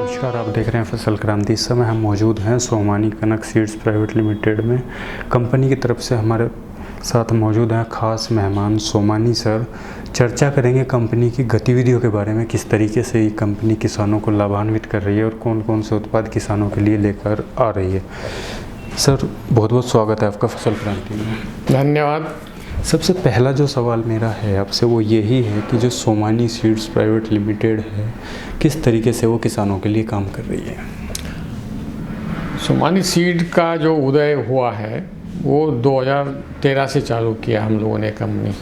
नमस्कार, आप देख रहे हैं फसल क्रांति। इस समय हम मौजूद हैं सोमानी कनक सीड्स प्राइवेट लिमिटेड में। कंपनी की तरफ से हमारे साथ मौजूद हैं खास मेहमान सोमानी सर। चर्चा करेंगे कंपनी की गतिविधियों के बारे में, किस तरीके से ये कंपनी किसानों को लाभान्वित कर रही है और कौन कौन से उत्पाद किसानों के लिए लेकर आ रही है। सर, बहुत बहुत स्वागत है आपका फसल क्रांति में। धन्यवाद। सबसे पहला जो सवाल मेरा है आपसे वो यही है कि जो सोमानी सीड्स प्राइवेट लिमिटेड है, किस तरीके से वो किसानों के लिए काम कर रही है। सोमानी सीड का जो उदय हुआ है वो 2013 से चालू किया हम लोगों ने कंपनी,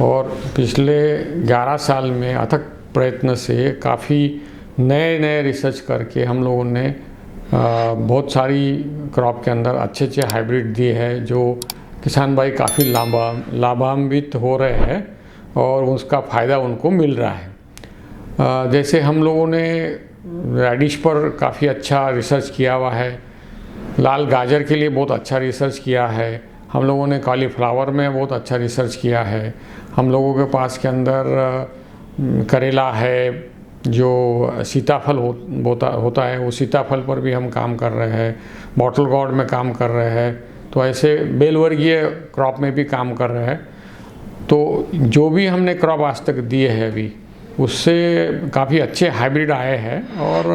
और पिछले 11 साल में अथक प्रयत्न से काफ़ी नए रिसर्च करके हम लोगों ने बहुत सारी क्रॉप के अंदर अच्छे हाइब्रिड दिए हैं, जो किसान भाई काफ़ी लाभान्वित हो रहे हैं और उसका फ़ायदा उनको मिल रहा है। जैसे हम लोगों ने रेडिश पर काफ़ी अच्छा रिसर्च किया हुआ है, लाल गाजर के लिए बहुत अच्छा रिसर्च किया है, हम लोगों ने कॉलीफ्लावर में बहुत अच्छा रिसर्च किया है, हम लोगों के पास के अंदर करेला है, जो सीताफल होता है वो सीताफल पर भी हम काम कर रहे हैं, बॉटल गॉर्ड में काम कर रहे हैं, तो ऐसे बेलवर्गीय क्रॉप में भी काम कर रहे हैं। तो जो भी हमने क्रॉप आज तक दिए हैं अभी, उससे काफ़ी अच्छे हाइब्रिड आए हैं और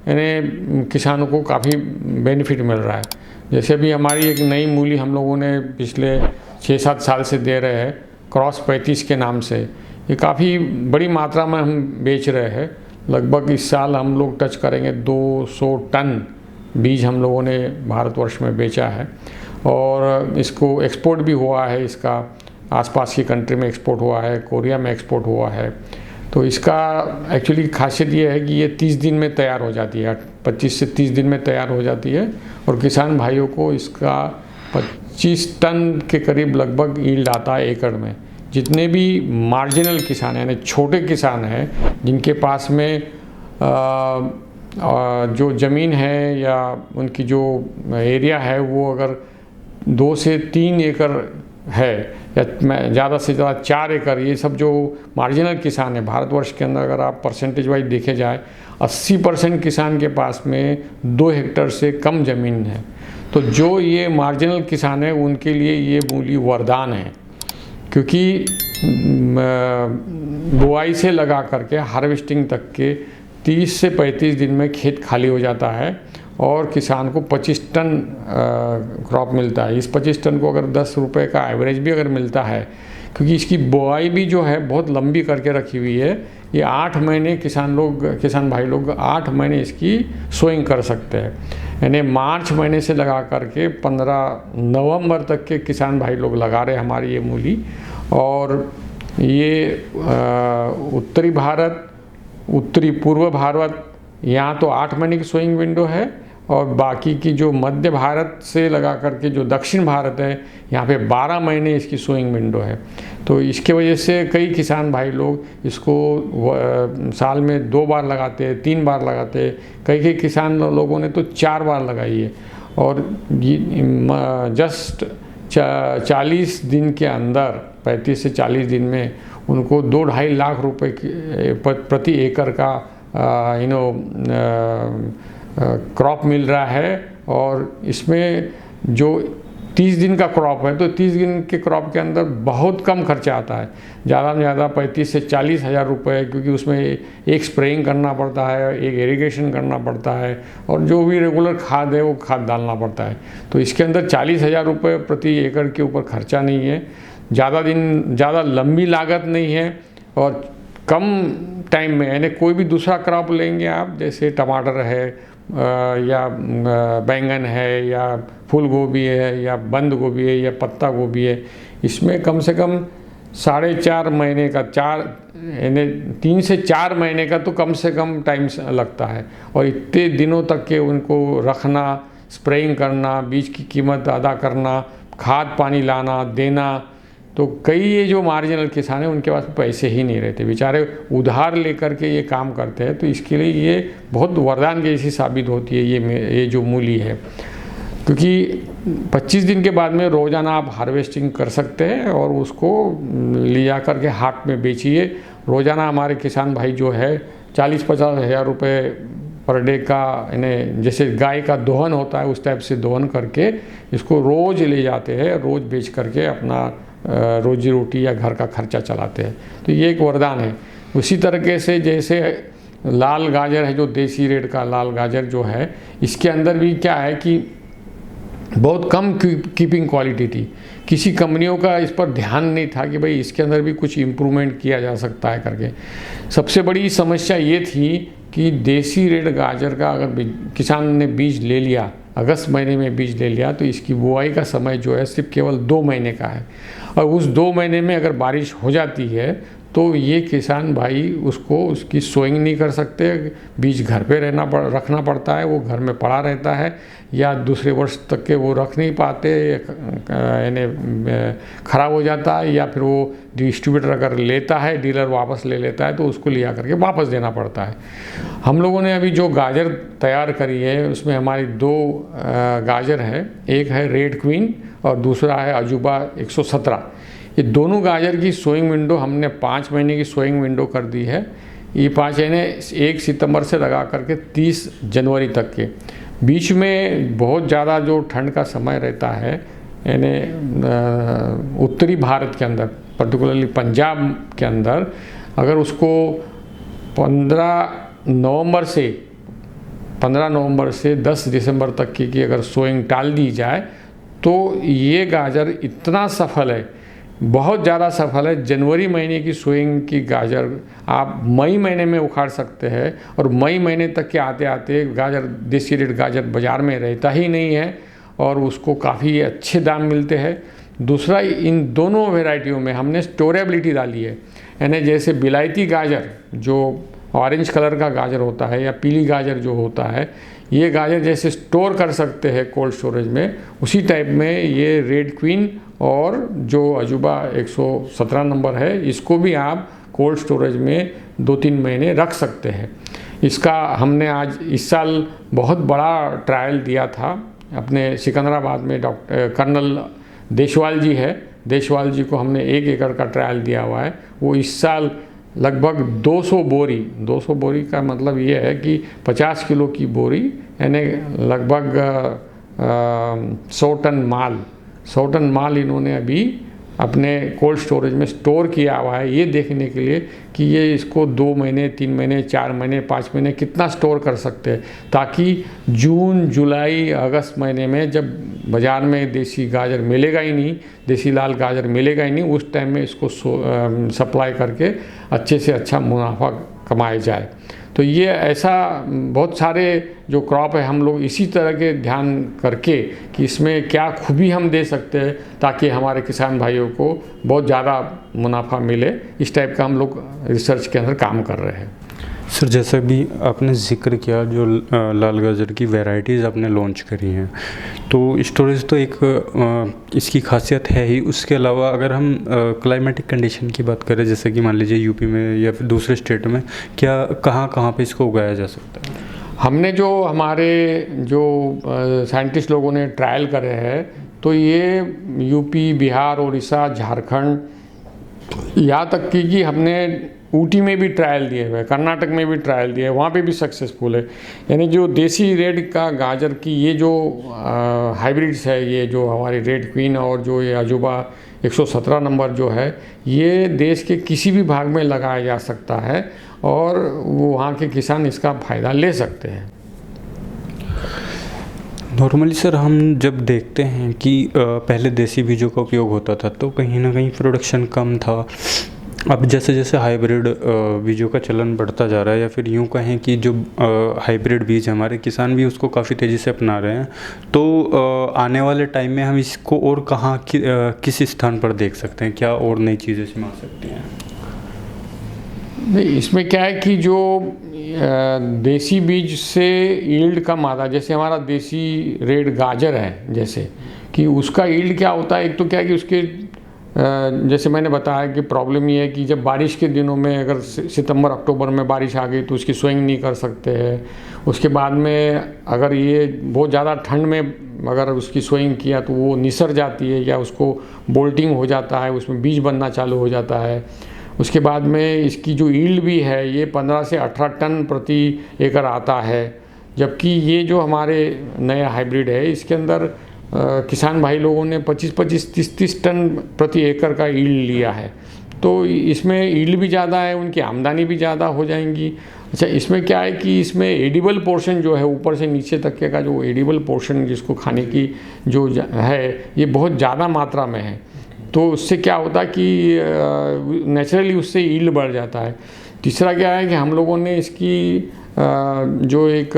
इन्हें किसानों को काफ़ी बेनिफिट मिल रहा है। जैसे भी हमारी एक नई मूली हम लोगों ने पिछले 6-7 साल से दे रहे हैं, क्रॉस 35 के नाम से, ये काफ़ी बड़ी मात्रा में हम बेच रहे हैं। लगभग इस साल हम लोग टच करेंगे 200 टन बीज हम लोगों ने भारतवर्ष में बेचा है, और इसको एक्सपोर्ट भी हुआ है, इसका आसपास की कंट्री में एक्सपोर्ट हुआ है, कोरिया में एक्सपोर्ट हुआ है। तो इसका एक्चुअली खासियत ये है कि ये 30 दिन में तैयार हो जाती है, 25 से 30 दिन में तैयार हो जाती है, और किसान भाइयों को इसका 25 टन के करीब लगभग यील्ड आता है एकड़ में। जितने भी मार्जिनल किसान हैं, यानी छोटे किसान हैं, जिनके पास में जो ज़मीन है या उनकी जो एरिया है वो अगर 2 से 3 एकड़ है या ज़्यादा से ज़्यादा 4 एकड़, ये सब जो मार्जिनल किसान है भारतवर्ष के अंदर, अगर आप परसेंटेज वाइज देखे जाए 80% किसान के पास में 2 हेक्टेयर से कम ज़मीन है। तो जो ये मार्जिनल किसान है उनके लिए ये मूली वरदान है, क्योंकि बुआई से लगा करके हार्वेस्टिंग तक के 30 से 35 दिन में खेत खाली हो जाता है और किसान को 25 टन क्रॉप मिलता है। इस 25 टन को अगर 10 रुपये का एवरेज भी अगर मिलता है, क्योंकि इसकी बुआई भी जो है बहुत लंबी करके रखी हुई है, ये 8 महीने किसान भाई लोग 8 महीने इसकी सोइंग कर सकते हैं। यानी मार्च महीने से लगा करके 15 नवंबर तक के किसान भाई लोग लगा रहे हमारी ये मूली। और ये उत्तरी भारत, उत्तरी पूर्व भारत, यहाँ तो 8 महीने की सोइंग विंडो है, और बाकी की जो मध्य भारत से लगा करके जो दक्षिण भारत है, यहाँ पे 12 महीने इसकी सोइंग विंडो है। तो इसके वजह से कई किसान भाई लोग इसको साल में 2 बार लगाते हैं, 3 बार लगाते हैं, कई किसान लोगों ने तो 4 बार लगाई है। और जस्ट 40 दिन के अंदर, 35 से 40 दिन में उनको 2-2.5 लाख रुपए प्रति एकड़ का क्रॉप मिल रहा है। और इसमें जो 30 दिन का क्रॉप है, तो 30 दिन के क्रॉप के अंदर बहुत कम खर्चा आता है, ज़्यादा से ज़्यादा 35 से 40 हज़ार रुपये, क्योंकि उसमें एक स्प्रेइंग करना पड़ता है, एक इरिगेशन करना पड़ता है, और जो भी रेगुलर खाद है वो खाद डालना पड़ता है। तो इसके अंदर 40 हज़ार रुपये प्रति एकड़ के ऊपर खर्चा नहीं है, ज़्यादा लंबी लागत नहीं है, और कम टाइम में, यानी कोई भी दूसरा क्रॉप लेंगे आप, जैसे टमाटर है या बैंगन है या फूल गोभी है या बंद गोभी है या पत्ता गोभी है, इसमें कम से कम 4.5 महीने का, 3 से 4 महीने का तो कम से कम टाइम लगता है। और इतने दिनों तक के उनको रखना, स्प्रेइंग करना, बीज की कीमत अदा करना, खाद पानी लाना देना, तो कई ये जो मार्जिनल किसान हैं उनके पास पैसे ही नहीं रहते, बेचारे उधार लेकर के ये काम करते हैं। तो इसके लिए ये बहुत वरदान जैसी साबित होती है ये जो मूली है। क्योंकि 25 दिन के बाद में रोज़ाना आप हार्वेस्टिंग कर सकते हैं और उसको ले जा करके हाट में बेचिए। रोज़ाना हमारे किसान भाई जो है 40-50 हज़ार रुपये पर डे का, इन्हें जैसे गाय का दोहन होता है उस टाइप से दोहन करके इसको रोज़ ले जाते हैं, रोज़ बेच करके अपना रोजी रोटी या घर का खर्चा चलाते हैं। तो ये एक वरदान है। उसी तरीके से जैसे लाल गाजर है, जो देसी रेड का लाल गाजर जो है, इसके अंदर भी क्या है कि बहुत कम कीपिंग क्वालिटी थी। किसी कंपनियों का इस पर ध्यान नहीं था कि भाई इसके अंदर भी कुछ इम्प्रूवमेंट किया जा सकता है करके। सबसे बड़ी समस्या ये थी कि देसी रेड गाजर का अगर किसान ने बीज ले लिया, अगस्त महीने में बीज ले लिया, तो इसकी बुआई का समय जो है सिर्फ केवल 2 महीने का है। और उस 2 महीने में अगर बारिश हो जाती है तो ये किसान भाई उसकी सोइंग नहीं कर सकते, बीज घर पे रखना पड़ता है, वो घर में पड़ा रहता है, या दूसरे वर्ष तक के वो रख नहीं पाते, यानी ख़राब हो जाता है, या फिर वो डिस्ट्रीब्यूटर अगर लेता है, डीलर वापस ले लेता है तो उसको लिया करके वापस देना पड़ता है। हम लोगों ने अभी जो गाजर तैयार करी है उसमें हमारी 2 गाजर है, एक है रेड क्वीन और दूसरा है अजूबा 117। ये दोनों गाजर की सोइंग विंडो हमने 5 महीने की सोइंग विंडो कर दी है। ये 5 यानी 1 सितंबर से लगा करके 30 जनवरी तक के बीच में बहुत ज़्यादा जो ठंड का समय रहता है, यानी उत्तरी भारत के अंदर, पर्टिकुलरली पंजाब के अंदर, अगर उसको 15 नवंबर से 10 दिसंबर तक की अगर सोइंग टाल दी जाए तो ये गाजर इतना सफल है, बहुत ज़्यादा सफल है। जनवरी महीने की सोइंग की गाजर आप मई महीने में उखाड़ सकते हैं, और मई महीने तक के आते आते गाजर, देसी रेड गाजर बाज़ार में रहता ही नहीं है और उसको काफ़ी अच्छे दाम मिलते हैं। दूसरा, इन दोनों वेराइटियों में हमने स्टोरेबिलिटी डाली है, यानी जैसे बिलायती गाजर जो ऑरेंज कलर का गाजर होता है या पीली गाजर जो होता है, ये गाजर जैसे स्टोर कर सकते हैं कोल्ड स्टोरेज में, उसी टाइप में ये रेड क्वीन और जो अजूबा 117 नंबर है, इसको भी आप कोल्ड स्टोरेज में 2-3 महीने रख सकते हैं। इसका हमने आज इस साल बहुत बड़ा ट्रायल दिया था अपने सिकंदराबाद में। कर्नल देशवाल जी है, देशवाल जी को हमने 1 एकड़ का ट्रायल दिया हुआ है। वो इस साल लगभग 200 बोरी का मतलब ये है कि 50 किलो की बोरी, यानी लगभग 100 टन माल इन्होंने अभी अपने कोल्ड स्टोरेज में स्टोर किया हुआ है, ये देखने के लिए कि ये इसको 2 महीने, 3 महीने, 4 महीने, 5 महीने कितना स्टोर कर सकते हैं, ताकि जून, जुलाई, अगस्त महीने में जब बाज़ार में देसी गाजर मिलेगा ही नहीं, देसी लाल गाजर मिलेगा ही नहीं, उस टाइम में इसको सप्लाई करके अच्छे से अच्छा मुनाफा कमाया जाए। तो ये ऐसा बहुत सारे जो क्रॉप है हम लोग इसी तरह के ध्यान करके कि इसमें क्या खूबी हम दे सकते हैं ताकि हमारे किसान भाइयों को बहुत ज़्यादा मुनाफा मिले, इस टाइप का हम लोग रिसर्च के अंदर काम कर रहे हैं। सर, जैसा भी आपने जिक्र किया, जो लाल गाजर की वैरायटीज़ आपने लॉन्च करी हैं, तो स्टोरेज तो एक इसकी खासियत है ही। उसके अलावा अगर हम क्लाइमेटिक कंडीशन की बात करें, जैसे कि मान लीजिए यूपी में या फिर दूसरे स्टेट में, क्या कहाँ पे इसको उगाया जा सकता है? हमने जो हमारे जो साइंटिस्ट लोगों ने ट्रायल करे हैं, तो ये यूपी, बिहार, उड़ीसा, झारखंड, यहाँ तक कि हमने ऊटी में भी ट्रायल दिए हुए, कर्नाटक में भी ट्रायल दिए, वहाँ पे भी सक्सेसफुल है। यानी जो देसी रेड का गाजर की ये जो हाइब्रिड्स है, ये जो हमारी रेड क्वीन और जो ये अजूबा 117 नंबर जो है, ये देश के किसी भी भाग में लगाया जा सकता है और वहाँ के किसान इसका फ़ायदा ले सकते हैं। नॉर्मली सर, हम जब देखते हैं कि पहले देसी बीजों का उपयोग होता था तो कहीं ना कहीं प्रोडक्शन कम था। अब जैसे जैसे हाइब्रिड बीजों का चलन बढ़ता जा रहा है, या फिर यूँ कहें कि जो हाइब्रिड बीज हमारे किसान भी उसको काफ़ी तेज़ी से अपना रहे हैं, तो आने वाले टाइम में हम इसको और कहाँ किस स्थान पर देख सकते हैं? क्या और नई चीज़ें इसमें आ सकती हैं? नहीं, इसमें क्या है कि जो देसी बीज से यील्ड कम आता है, जैसे हमारा देसी रेड गाजर है, जैसे कि उसका यील्ड क्या होता है, एक तो क्या है कि उसके जैसे मैंने बताया कि प्रॉब्लम ये है कि जब बारिश के दिनों में अगर सितंबर अक्टूबर में बारिश आ गई तो उसकी सोइंग नहीं कर सकते हैं। उसके बाद में अगर ये बहुत ज़्यादा ठंड में अगर उसकी सोइंग किया तो वो निसर जाती है या उसको बोल्टिंग हो जाता है, उसमें बीज बनना चालू हो जाता है। उसके बाद में इसकी जो ईल्ड भी है ये 15 से 18 टन प्रति एकड़ आता है, जबकि ये जो हमारे नया हाइब्रिड है इसके अंदर किसान भाई लोगों ने 25-25, 30-30 टन प्रति एकड़ का ईल्ड लिया है। तो इसमें ईल्ड भी ज़्यादा है, उनकी आमदनी भी ज़्यादा हो जाएंगी। अच्छा, इसमें क्या है कि इसमें एडिबल पोर्शन जो है ऊपर से नीचे तक का जो एडिबल पोर्शन जिसको खाने की जो है ये बहुत ज़्यादा मात्रा में है। तो उससे क्या होता है कि नेचुरली उससे ईल्ड बढ़ जाता है। तीसरा क्या है कि हम लोगों ने इसकी जो एक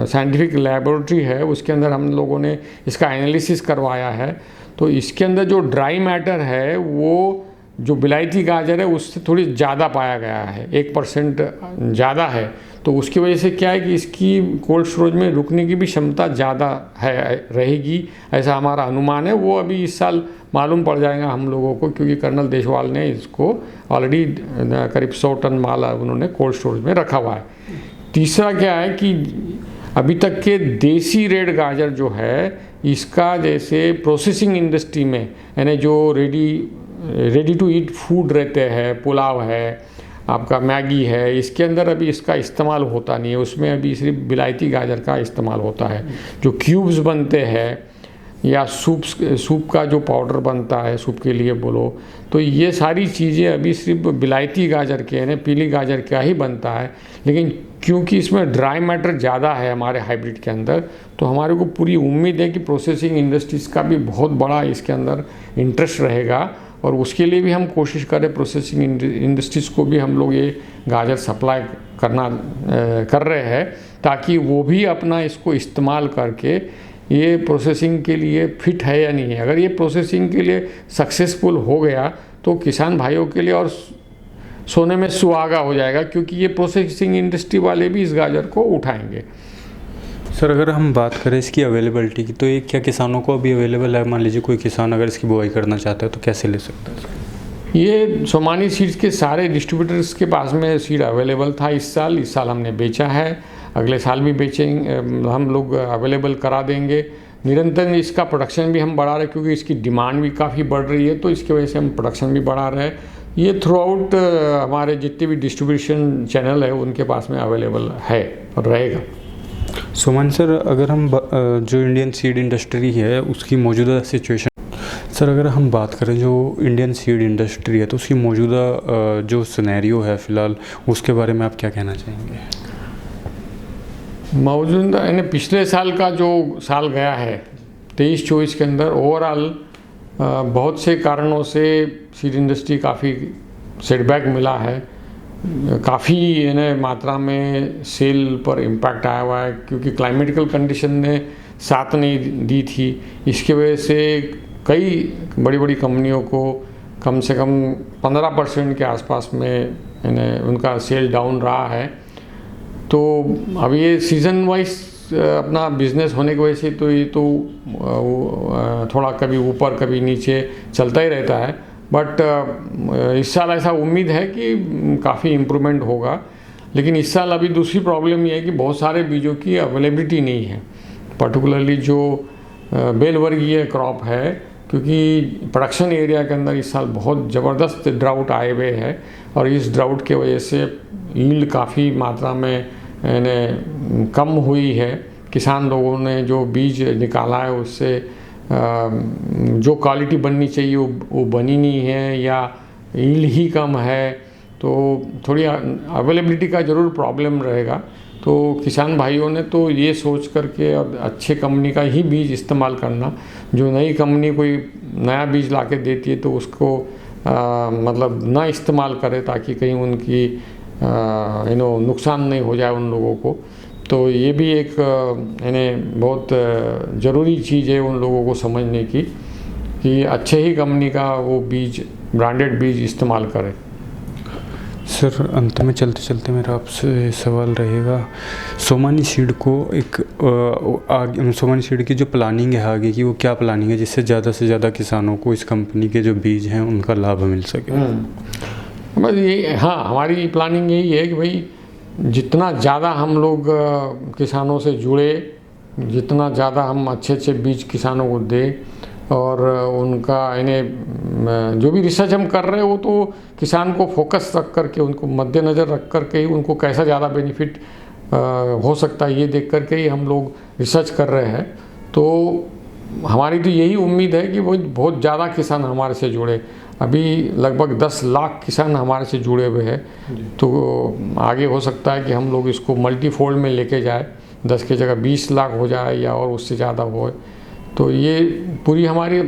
साइंटिफिक लेबोरेटरी है उसके अंदर हम लोगों ने इसका एनालिसिस करवाया है। तो इसके अंदर जो ड्राई मैटर है वो जो बिलायती गाजर है उससे थोड़ी ज़्यादा पाया गया है, 1% ज़्यादा है। तो उसकी वजह से क्या है कि इसकी कोल्ड स्टोरेज में रुकने की भी क्षमता ज़्यादा है रहेगी, ऐसा हमारा अनुमान है। वो अभी इस साल मालूम पड़ जाएगा हम लोगों को, क्योंकि कर्नल देशवाल ने इसको ऑलरेडी करीब 100 टन माल उन्होंने कोल्ड स्टोरेज में रखा हुआ है। तीसरा क्या है कि अभी तक के देसी रेड गाजर जो है इसका जैसे प्रोसेसिंग इंडस्ट्री में यानी जो रेडी टू ईट फूड रहते हैं, पुलाव है, आपका मैगी है, इसके अंदर अभी इसका इस्तेमाल होता नहीं है। उसमें अभी सिर्फ बिलायती गाजर का इस्तेमाल होता है। जो क्यूब्स बनते हैं या सूप का जो पाउडर बनता है सूप के लिए बोलो, तो ये सारी चीज़ें अभी सिर्फ बिलायती गाजर के यानी पीली गाजर का ही बनता है। लेकिन क्योंकि इसमें ड्राई मैटर ज़्यादा है हमारे हाइब्रिड के अंदर, तो हमारे को पूरी उम्मीद है कि प्रोसेसिंग इंडस्ट्रीज़ का भी बहुत बड़ा इसके अंदर इंटरेस्ट रहेगा और उसके लिए भी हम कोशिश करें। प्रोसेसिंग इंडस्ट्रीज़ को भी हम लोग ये गाजर सप्लाई कर रहे हैं ताकि वो भी अपना इसको इस्तेमाल करके ये प्रोसेसिंग के लिए फिट है या नहीं है। अगर ये प्रोसेसिंग के लिए सक्सेसफुल हो गया तो किसान भाइयों के लिए और सोने में सुहागा हो जाएगा, क्योंकि ये प्रोसेसिंग इंडस्ट्री वाले भी इस गाजर को उठाएंगे। सर, अगर हम बात करें इसकी अवेलेबिलिटी की, तो ये क्या किसानों को अभी अवेलेबल है? मान लीजिए कोई किसान अगर इसकी बुआई करना चाहता है तो कैसे ले सकता है? ये सोमानी सीड्स के सारे डिस्ट्रीब्यूटर्स के पास में सीड अवेलेबल था इस साल हमने बेचा है, अगले साल भी बेचेंगे, हम लोग अवेलेबल करा देंगे। निरंतर इसका प्रोडक्शन भी हम बढ़ा रहे हैं क्योंकि इसकी डिमांड भी काफ़ी बढ़ रही है, तो इसकी वजह से हम प्रोडक्शन भी बढ़ा रहे हैं। ये थ्रू आउट हमारे जितने भी डिस्ट्रीब्यूशन चैनल है उनके पास में अवेलेबल है और रहेगा। सोमानी सर, अगर हम जो इंडियन सीड इंडस्ट्री है उसकी मौजूदा सिचुएशन, सर अगर हम बात करें जो इंडियन सीड इंडस्ट्री है तो उसकी मौजूदा जो सिनेरियो है फ़िलहाल, उसके बारे में आप क्या कहना चाहेंगे? मौजूदा यानी पिछले साल का जो साल गया है 23-24 के अंदर ओवरऑल बहुत से कारणों से सीड इंडस्ट्री काफ़ी सेटबैक मिला है। काफ़ी यानी मात्रा में सेल पर इम्पैक्ट आया हुआ है, क्योंकि क्लाइमेटिकल कंडीशन ने साथ नहीं दी थी। इसकी वजह से कई बड़ी बड़ी कंपनियों को कम से कम 15% के आसपास में यानी उनका सेल डाउन रहा है। तो अब ये सीज़न वाइज अपना बिजनेस होने की वजह से तो ये तो थोड़ा कभी ऊपर कभी नीचे चलता ही रहता है। बट इस साल ऐसा उम्मीद है कि काफ़ी इम्प्रूवमेंट होगा। लेकिन इस साल अभी दूसरी प्रॉब्लम ये है कि बहुत सारे बीजों की अवेलेबिलिटी नहीं है, पर्टिकुलरली जो बेल वर्गीय क्रॉप है, क्योंकि प्रोडक्शन एरिया के अंदर इस साल बहुत ज़बरदस्त ड्राउट आए हुए हैं और इस ड्राउट के वजह से यील्ड काफ़ी मात्रा में यानी कम हुई है। किसान लोगों ने जो बीज निकाला है उससे जो क्वालिटी बननी चाहिए वो बनी नहीं है या यील्ड ही कम है, तो थोड़ी अवेलेबिलिटी का ज़रूर प्रॉब्लम रहेगा। तो किसान भाइयों ने तो ये सोच करके अब अच्छे कंपनी का ही बीज इस्तेमाल करना, जो नई कंपनी कोई नया बीज ला के देती है तो उसको मतलब ना इस्तेमाल करें ताकि कहीं उनकी नुकसान नहीं हो जाए उन लोगों को। तो ये भी एक यानी बहुत ज़रूरी चीज़ है उन लोगों को समझने की कि अच्छे ही कंपनी का वो बीज, ब्रांडेड बीज इस्तेमाल करें। सर अंत में चलते चलते मेरा आपसे सवाल रहेगा, सोमानी सीड को सोमानी सीड की जो प्लानिंग है आगे की, वो क्या प्लानिंग है जिससे ज़्यादा से ज़्यादा किसानों को इस कंपनी के जो बीज हैं उनका लाभ मिल सके? बस ये, हाँ, हमारी प्लानिंग यही है कि भाई जितना ज़्यादा हम लोग किसानों से जुड़े, जितना ज़्यादा हम अच्छे अच्छे बीज किसानों को दें, और उनका इन्हें जो भी रिसर्च हम कर रहे हैं वो तो किसान को फोकस रख करके, उनको मद्देनज़र रख करके ही, उनको कैसा ज़्यादा बेनिफिट हो सकता है ये देख करके ही हम लोग रिसर्च कर रहे हैं। तो हमारी तो यही उम्मीद है कि वो बहुत ज़्यादा किसान हमारे से जुड़े। अभी लगभग 10 लाख किसान हमारे से जुड़े हुए हैं, तो आगे हो सकता है कि हम लोग इसको मल्टीफोल्ड में लेके जाए, 10 की जगह 20 लाख हो जाए या और उससे ज़्यादा हो। तो ये पूरी हमारी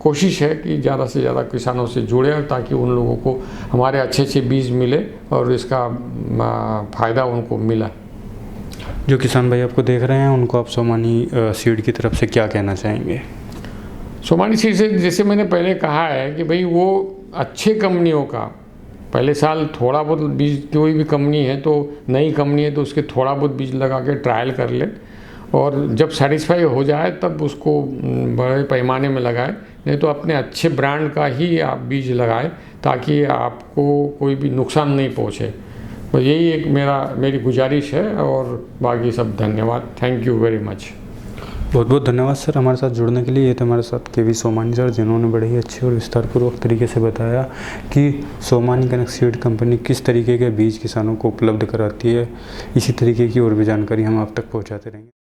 कोशिश है कि ज़्यादा से ज़्यादा किसानों से जुड़े, ताकि उन लोगों को हमारे अच्छे अच्छे बीज मिले और इसका फ़ायदा उनको मिला। जो किसान भाई आपको देख रहे हैं उनको आप सोमानी सीड की तरफ से क्या कहना चाहेंगे? सोमानी सीड से, जैसे मैंने पहले कहा है कि भाई वो अच्छे कंपनियों का पहले साल थोड़ा बहुत बीज, कोई भी कंपनी है तो नई कंपनी है तो उसके थोड़ा बहुत बीज लगा के ट्रायल कर ले, और जब सेटिस्फाई हो जाए तब उसको बड़े पैमाने में लगाए। नहीं तो अपने अच्छे ब्रांड का ही आप बीज लगाएं, ताकि आपको कोई भी नुकसान नहीं पहुँचे। बस यही एक मेरी गुजारिश है, और बाकी सब धन्यवाद। Thank you very much. बहुत बहुत धन्यवाद सर हमारे साथ जुड़ने के लिए। ये थे हमारे साथ केवी सोमानी सर, जिन्होंने बड़े ही अच्छे और विस्तारपूर्वक तरीके से बताया कि सोमानी कनेक्ट सीड कंपनी किस तरीके के बीज किसानों को उपलब्ध कराती है। इसी तरीके की और भी जानकारी हम आप तक पहुंचाते रहेंगे।